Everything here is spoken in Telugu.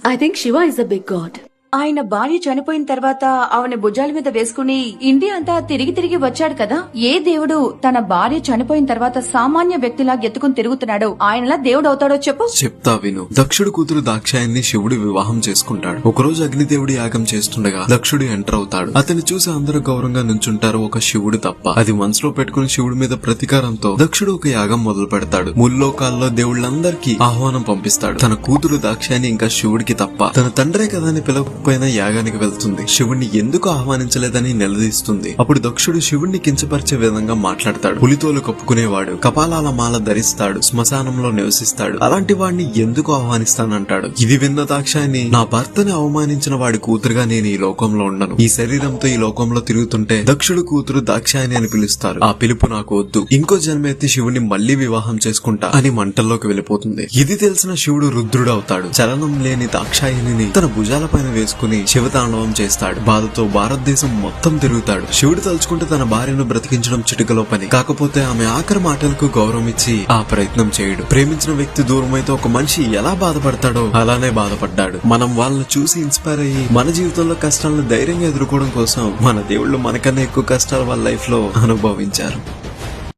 I think Shiva is a big god. ఆయన భార్య చనిపోయిన తర్వాత ఆమెను భుజాల మీద వేసుకుని ఇండియా అంతా తిరిగి తిరిగి వచ్చాడు కదా. ఏ దేవుడు తన భార్య చనిపోయిన తర్వాత సామాన్య వ్యక్తిలా ఎత్తుకుని తిరుగుతున్నాడో ఆయనలా దేవుడు అవుతాడో చెప్పు. చెప్తా విను. దక్షుడు కూతురు దాక్షాయన్ని శివుడు వివాహం చేసుకుంటాడు. ఒకరోజు అగ్నిదేవుడి యాగం చేస్తుండగా దక్షుడు ఎంటర్ అవుతాడు. అతన్ని చూసి అందరూ గౌరవంగా నుంచుంటారు, ఒక శివుడు తప్ప. అది మనసులో పెట్టుకుని శివుడి మీద ప్రతీకారంతో దక్షుడు ఒక యాగం మొదలు పెడతాడు. ముల్లోకాల్లో దేవుళ్ళందరికీ ఆహ్వానం పంపిస్తాడు. తన కూతురు దాక్షాయని ఇంకా శివుడికి తప్ప తన తండ్రే కదా అని పైన యాగానికి వెళ్తుంది. శివుణ్ణి ఎందుకు ఆహ్వానించలేదని నిలదీస్తుంది. అప్పుడు దక్షుడు శివుణ్ణి కించపరిచే విధంగా మాట్లాడతాడు. పులితోలు కప్పుకునేవాడు, కపాలాల మాల ధరిస్తాడు, శ్మశానంలో నివసిస్తాడు, అలాంటి వాడిని ఎందుకు ఆహ్వానిస్తానంటాడు. ఇది విన్న దాక్షాయని, నా భర్తని అవమానించిన వాడి కూతురుగా నేను ఈ లోకంలో ఉండను. ఈ శరీరంతో ఈ లోకంలో తిరుగుతుంటే దక్షుడు కూతురు దాక్షాయని అని పిలుస్తారు. ఆ పిలుపు నాకు వద్దు. ఇంకో జన్మెత్తి శివుణ్ణి మళ్లీ వివాహం చేసుకుంటా అని మంటల్లోకి వెళ్ళిపోతుంది. ఇది తెలిసిన శివుడు రుద్రుడవుతాడు. చలనం లేని దాక్షాయని తన భుజాల పైన వేసుకుని శివతాండవం చేస్తాడు. బాధతో భారతదేశం మొత్తం తిరుగుతాడు. శివుడు తలుచుకుంటే తన భార్యను బ్రతికించడం చిటికలో పని. కాకపోతే ఆమె ఆఖరి మాటలకు గౌరవం ఇచ్చి ఆ ప్రయత్నం చేయడు. ప్రేమించిన వ్యక్తి దూరమైతే ఒక మనిషి ఎలా బాధపడతాడో అలానే బాధపడ్డాడు. మనం వాళ్ళని చూసి ఇన్స్పైర్ అయ్యి మన జీవితంలో కష్టాలను ధైర్యంగా ఎదుర్కోవడం కోసం మన దేవుళ్ళు మనకన్నా ఎక్కువ కష్టాలు వాళ్ళ లైఫ్ లో అనుభవించారు.